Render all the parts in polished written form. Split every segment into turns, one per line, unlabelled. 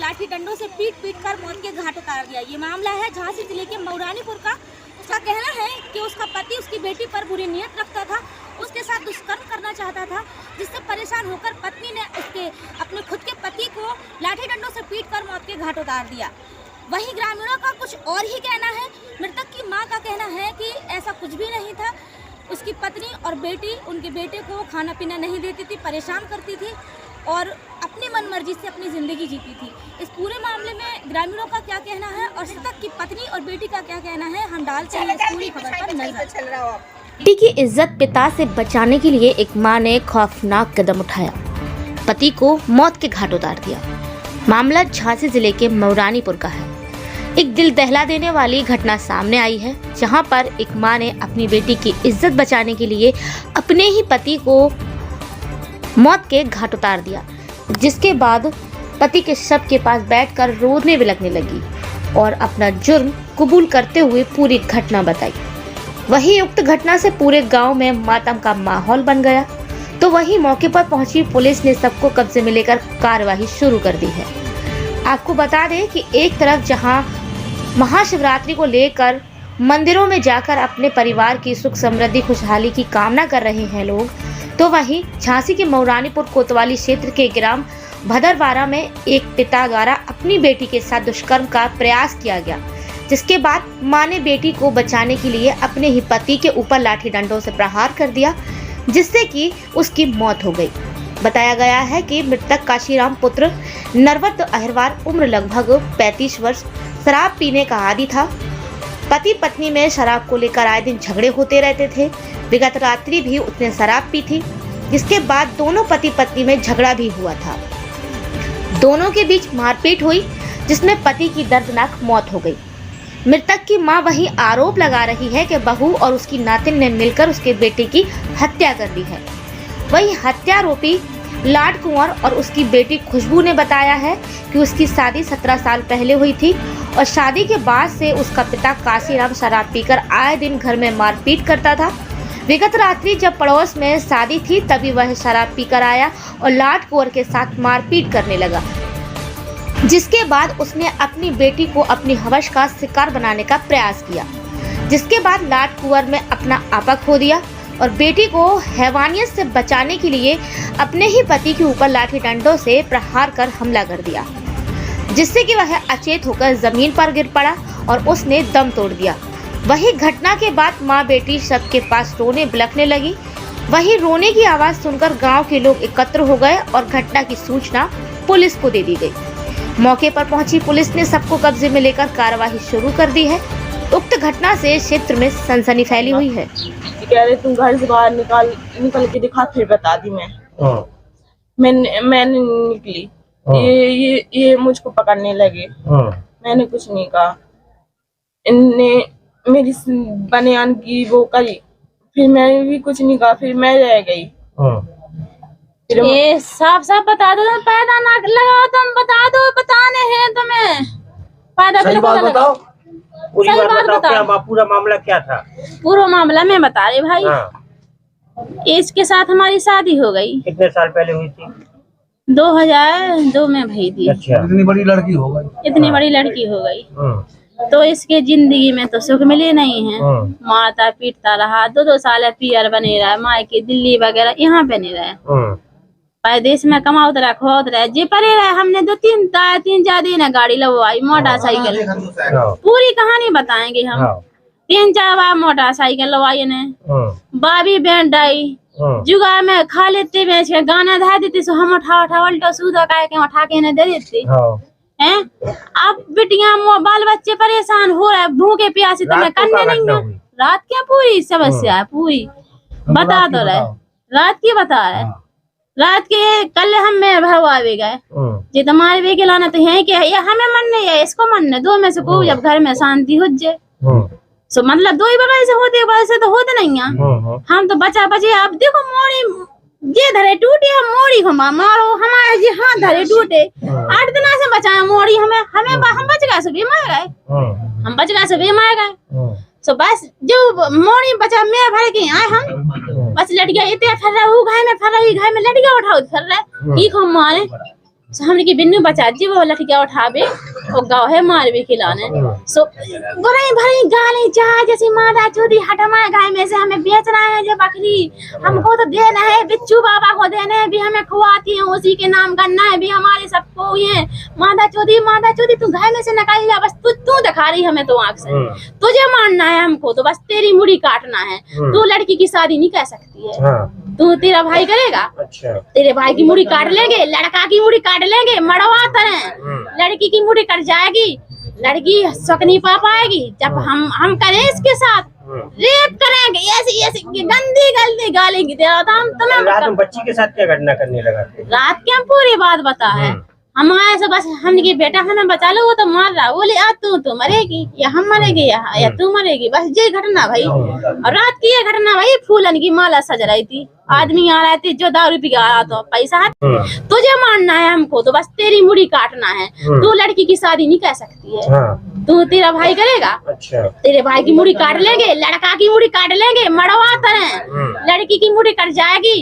लाठी डंडों से पीट कर मौत के घाट उतार दिया। ये मामला है झांसी जिले के मऊरानीपुर का। उसका कहना है कि उसका पति उसकी बेटी पर बुरी नियत रखता था, उसके साथ दुष्कर्म करना चाहता था, जिससे परेशान होकर पत्नी ने अपने खुद के पति को लाठी डंडों से पीट कर मौत के घाट उतार दिया। वहीं ग्रामीणों का कुछ और ही कहना है। मृतक की मां का कहना है कि ऐसा कुछ भी नहीं था। उसकी पत्नी और बेटी उनके बेटे को खाना पीना नहीं देती थी, परेशान करती थी और अपनी मनमर्जी से अपनी ज़िंदगी जीती थी। इस पूरे मामले में ग्रामीणों का क्या कहना है और मृतक की पत्नी और बेटी का क्या कहना है, हम डालते हैं इस पूरी खबर पर नजर।
बेटी की इज्जत पिता से बचाने के लिए एक मां ने खौफनाक कदम उठाया, पति को मौत के घाट उतार दिया। मामला झांसी जिले के मऊरानीपुर का है। एक दिल दहला देने वाली घटना सामने आई है, जहां पर एक मां ने अपनी बेटी की इज्जत बचाने के लिए अपने ही पति को मौत के घाट उतार दिया, जिसके बाद पति के शव के पास बैठकर रोने भी लगने लगी और अपना जुर्म कबूल करते हुए पूरी घटना बताई। वही उक्त घटना से पूरे गांव में मातम का माहौल बन गया। तो वही मौके पर पहुंची पुलिस ने सबको कब्जे में लेकर कार्रवाई शुरू कर दी है। आपको बता दें कि एक तरफ जहां महाशिवरात्रि को लेकर मंदिरों में जाकर अपने परिवार की सुख समृद्धि खुशहाली की कामना कर रहे हैं लोग, तो वहीं झांसी के मऊरानीपुर कोतवाली क्षेत्र के ग्राम भदरवारा में एक पिता द्वारा अपनी बेटी के साथ दुष्कर्म का प्रयास किया गया, जिसके बाद मां ने बेटी को बचाने के लिए अपने ही पति के ऊपर लाठी डंडों से प्रहार कर दिया, जिससे कि उसकी मौत हो गई। बताया गया है कि मृतक काशीराम पुत्र नरवत अहिरवार, उम्र लगभग 35 वर्ष, शराब पीने का आदी था। पति पत्नी में शराब को लेकर आए दिन झगड़े होते रहते थे। विगत रात्रि भी उसने शराब पी थी, जिसके बाद दोनों पति पत्नी में झगड़ा भी हुआ था। दोनों के बीच मारपीट हुई, जिसमें पति की दर्दनाक मौत हो गई। मृतक की मां वही आरोप लगा रही है कि बहू और उसकी नातिन ने मिलकर उसके बेटे की हत्या कर दी है। वही हत्यारोपी लाड कुंवर और उसकी बेटी खुशबू ने बताया है कि उसकी शादी 17 साल पहले हुई थी और शादी के बाद से उसका पिता काशीराम शराब पीकर आए दिन घर में मारपीट करता था। विगत रात्रि जब पड़ोस में शादी थी, तभी वह शराब पीकर आया और लाड कुंवर के साथ मारपीट करने लगा, जिसके बाद उसने अपनी बेटी को अपनी हवस का शिकार बनाने का प्रयास किया, जिसके बाद लाड कुंवर में अपना आपा खो दिया और बेटी को हैवानियत से बचाने के लिए अपने ही पति के ऊपर लाठी डंडों से प्रहार कर हमला कर दिया, जिससे कि वह अचेत होकर जमीन पर गिर पड़ा और उसने दम तोड़ दिया। वही घटना के बाद मां बेटी शव के पास रोने बिलखने लगी। वही रोने की आवाज सुनकर गांव के लोग एकत्र हो गए और घटना की सूचना पुलिस को दे दी गई। मौके पर पहुंची पुलिस ने सबको कब्जे में लेकर कार्रवाई शुरू कर दी है। उक्त घटना से क्षेत्र में सनसनी फैली हुई है।
कह रहे तुम घर से बाहर निकल के दिखा, फिर बता दी मैंने निकली। ये मुझको पकड़ने लगे। मैंने कुछ नहीं कहा। इनने मेरी बनियान की वो करी, फिर मैंने भी कुछ नहीं कहा, फिर मैं रह गई।
ये साफ बता दो, तुम पैदा ना लगाओ, तुम बता दो, बताने हैं तुम्हें।
सही बात बताओ, पूरी बात बताओ, पूरा मामला क्या था?
पूरा मामला मैं बता रही भाई। इसके साथ हमारी शादी हो गई।
कितने साल पहले हुई थी?
2002 में भई थी।
अच्छा।
इतनी बड़ी लड़की हो गई।
इतनी बड़ी लड़की हो गई तो इसके जिंदगी में तो सुख मिले नहीं है। मारता पीटता रहा, 2 साल पियर बने रहा, माँ की दिल्ली वगैरह यहाँ बने रहे। देश में कमाओ रहा, खोद रहे, जे परे रहे। हमने 2-3 ज्यादा ना गाड़ी लगवाई, मोटरसाइकिल। पूरी कहानी बताएंगे हम। 3-4 बार मोटरसाइकिल लगवाई ने, बाबी बैंड आई, जुगा में खा लेते बेच के गाना धा देते, सो हम उठा उल्टा सूदा के उठा के दे देते हैं। अब बिटिया बाल बच्चे परेशान हो रहे, भूखे प्यासे तो मैं करने नहीं है। रात क्या पूरी समस्या है, पूरी बता दो रहे, रात की बता रहे। रात के कल हम में भरवा भी गए जी, तुम्हारे भी लाना तो है कि हमें मन नहीं है, इसको मन नहीं, 2 में से को जब घर में शांति हो जाए। सो मतलब 2 ही बगल से होते, बगल से तो होते नहीं है। हम तो बचा बचे। अब देखो मोड़ी ये धरे टूटे, हम मोड़ी को मारो, हमारे जी हाथ धरे टूटे। 8 दिन से बचाए मोड़ी हमें हम बच गए, सभी मार गए, हम बच गए, सभी मार गए। सो बस जो मोड़ी बचा मैं भर के आए हम, बस लड़कियां इतने फर रहा, वो घाय में फर रही, घाय में लड़कियां उठाओ फर रहा, की को मारे हमने की बिन्नू बचा जी वो लठिया उठावे और गाँव है मार भी खिलाने सो बुराई भरी गाली जा जैसी मादा चोदी हटमा गाय में से हमें बेचना है जो बकरी हमको तो देना है बिच्छू बाबा को देना है भी हमें खुआती है उसी के नाम करना है भी हमारे सबको ये मादा चोदी तू गाय में से निकाल जा बस तू दिखा रही हमें तो आँख से तुझे मानना है हमको तो बस तेरी मुड़ी काटना है तू लड़की की शादी नहीं कर सकती है तू तेरा भाई करेगा
अच्छा
तेरे भाई की मुड़ी काट लेंगे लड़का की मुड़ी काट लेंगे मड़वा तरह लड़की की मुड़ी कट जाएगी लड़की सुख नहीं पा पाएगी जब हम करें इसके साथ रेप करेंगे ऐसी गंदी गालेंगी तेरा तो हम तुम्हें
रात में बच्ची के साथ क्या घटना करने लगा
रात के हम पूरी बात बता है हमारे से बस हमने की बेटा हमें बचा लो वो तो मार रहा बोले आ तू मरेगी या हम मरेंगे या तू मरेगी बस ये घटना भाई और रात की ये घटना भाई फूलन की माला सज रही थी आदमी आ रहे थे जो दारू पी आ रहा था पैसा तुझे मानना है हमको तो बस तेरी मुड़ी काटना है तू लड़की की शादी नहीं कर सकती है तू तेरा भाई करेगा
अच्छा
तेरे भाई की मुड़ी काट लेंगे लड़का की मुड़ी काट लेंगे मड़वा तरह लड़की की मुड़ी कट जाएगी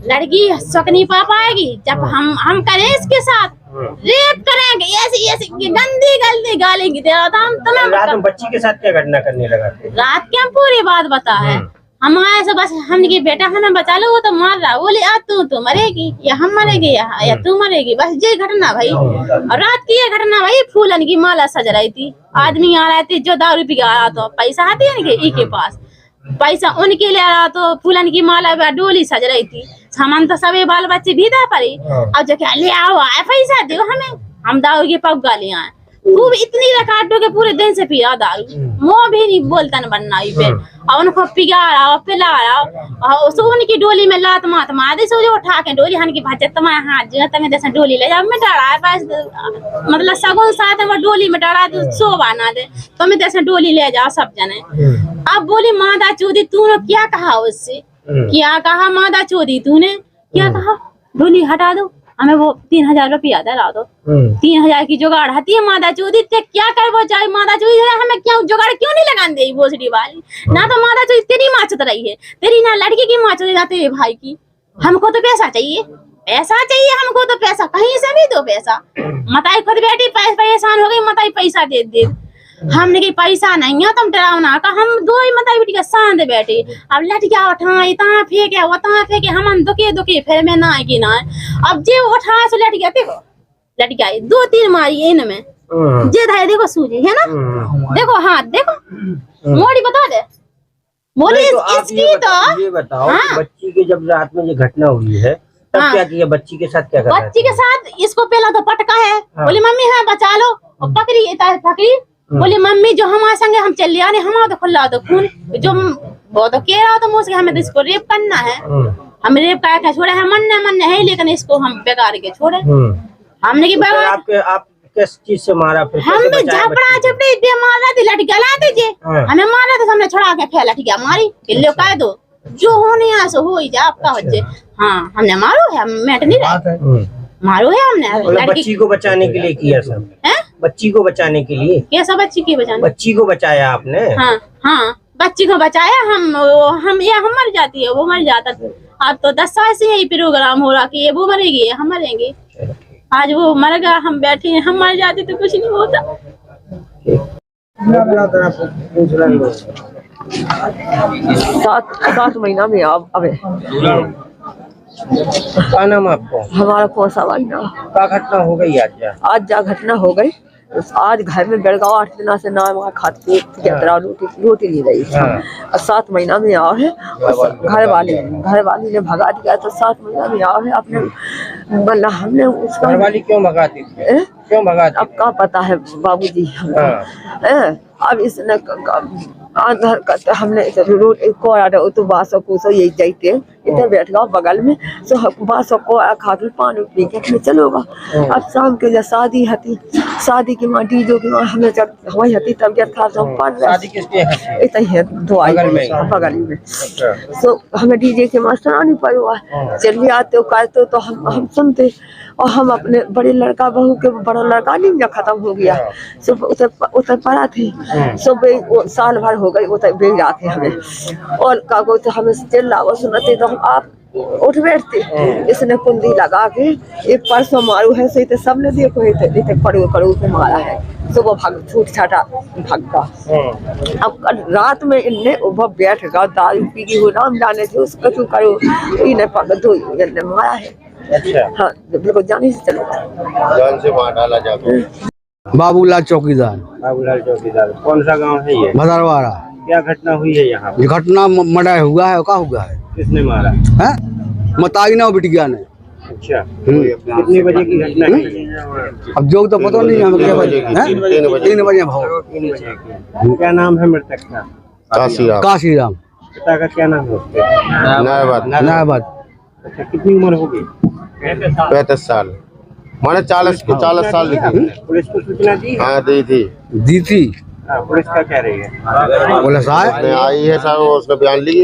लड़की सुख नहीं पा पाएगी जब हम करें इसके साथ रेप करेंगे ऐसी गंदी गालेंगी तेरा तो हम तुम्हें
रात में बच्ची के साथ क्या घटना करने लगा
रात के हम पूरी बात बता है हमारे से बस हमने की बेटा हमें बचा लो वो तो मार रहा बोले आ तू मरेगी या हम मरेंगे या तू मरेगी बस ये घटना भाई और रात की ये घटना भाई फूलन की माला सज रही थी आदमी आ रहे थे जो दारू पी आ रहा था पैसा आती है ना के पास पैसा उनके ले रहा तो फूलन की माला डोली सज रही थी सामान तो सभी बाल बच्चे भी था पड़ी अब जो क्या ले आओ आए पैसा दो हमें हम दारू के पग ले आए खूब इतनी रकाटो के पूरे दिन से पिया दारू मुँह भी नहीं बोलता न बनना पे और उनको पिगा रहा पिला रहा और सो उनकी डोली में लात मात मार दी सो जो उठा के डोली हन की भाजत तुम्हारे हाथ जो तमें जैसे डोली ले जाओ मैं डरा है बस मतलब सगुन साथ में डोली में डरा तो सो बना दे तुम्हें जैसे डोली ले जाओ सब जने अब बोली मादा चोदी तूने क्या कहा उससे क्या कहा मादा चोदी तूने क्या कहा डोली हटा दो हमें वो 3000 रुपया दिला दो 3000 की जुगाड़ हती है मादा चोदी ते क्या कर वो चाहे मादा चोदी हमें क्यों जुगाड़ क्यों नहीं लगान दे भोसड़ी वाली ना तो मादा चोदी तेरी माँ चुत रही है तेरी ना लड़की की माँ चुत ना तेरे भाई की हमको तो पैसा चाहिए हमको तो पैसा कहीं से भी दो पैसा मताई खुद बेटी परेशान हो गई मताई पैसा दे हमने की पैसा नहीं है तुम डरावना का हम दो ही मताई बेटी का शांत बैठे अब लटकिया उठाए ता फेंके वो ता फेंके हम दुखे फिर में ना की ना अब जे उठाए सो लटकिया देखो लटकिया 2-3 मारी इन में जे धाय देखो सूझे है ना देखो हाथ देखो मोड़ी बता दे बोली
तो
इसकी तो
ये बताओ बच्ची के जब रात में ये घटना हुई है तब क्या किया बच्ची के साथ क्या कर
बच्ची के साथ इसको पहला तो पटका है बोली मम्मी हाँ बचा लो और पकड़ी बोली मम्मी जो हमारे संगे हम चल लिया हमारा तो खुला दो खून जो वो तो कह रहा था मुझसे हमें तो इसको रेप करना है हम रेप करके छोड़े हैं मन है लेकिन इसको हम बेकार के छोड़े हमने की
आप किस चीज से मारा फिर
हमने झपड़ा मारा थी लटकिया ला दीजिए हमें मारा था हमने छुड़ा के फिर लटकिया मारी लो कह दो जो होने यहाँ से हो ही जाए आपका बच्चे हाँ हमने मारो है मैट नहीं रहे मारो है हमने
बच्ची को बचाने के लिए किया सब बच्ची को बचाने के लिए
कैसा बच्ची की बचाने
बच्ची को बचाया आपने
हाँ बच्ची को बचाया हम ये हम मर जाती है वो मर जाता अब तो 10 साल से यही प्रोग्राम हो रहा कि ये वो मरेगी हम मरेंगे आज वो मर गया हम बैठे हैं हम मर जाते तो कुछ नहीं होता
7 महीना में अब
क्या नाम आपको
हमारा कौसा वाइना
क्या घटना हो गई आज
जा घटना हो गई आज घर में बेड़गांव 8 दिन से ना वहाँ खाते रोटी ले रही थी और 7 महीना में आओ है घर वाली ने भगा दिया तो 7 महीना में आओ है अपने मतलब हमने उसका
घर वाली क्यों भगाती थी क्यों भगाती
अब क्या पता है बाबूजी अब इसने हमने तो बासों को यही जाते इधर बैठ गया बगल में तो बासों को खा के पानी पी के चलोगा अब शाम के लिए शादी की माँ डीजो की माँ हमें जब हमारी हती तबियत था तो है बगल में तो हमें डीजे के माँ सुनानी पड़ा चलिए आते कहते तो हम सुनते और हम अपने बड़े लड़का बहू के बड़ा लड़का नहीं खत्म हो गया सब उतर पड़ा थे सब साल भर हो गई उतर बेच रहा थे हमें और कागो तो हमें चिल्ला सुनते तो हम आप उठ बैठते। इसने कुंडी लगा के एक परसों मारू है सही तो सबने देखो इतने पड़ो कड़ो के मारा है। सुबह भाग छूट छाटा भागा। अब कल रात में इनने ऊपर बैठ गया दारू पी की हो नाम जाने थे उसका क्यों करो इन्हें पकड़ दो इन्हें मारा है।
अच्छा
हाँ बिल्कुल जाने से चलो
जान से मार डाला जाकर।
बाबूलाल चौकीदार,
बाबूलाल चौकीदार कौन सा गांव है ये?
भदरवाड़ा।
क्या घटना हुई है यहाँ पे?
ये घटना मर्डर हुआ है, क्या हुआ है?
किसने मारा?
हैं? मताई ना बिटिया ने।
अच्छा कितने बजे की घटना है ये?
अब जो तो पता नहीं हमें क्या बजे की? 3 बजे भाव।
3 बजे की। क्या नाम है मृतक का?
काशीराम।
पिता का क्या नाम है उसके?
नायाबाद।
अच्छा कितनी उम्र होगी?
35 साल माने 40 साल लिखी।
पुलिस को सूचना दी?
हाँ दी थी।
पुलिस क्या कह रही है?
पुलिस आए
आई है साहब उसने बयान ली।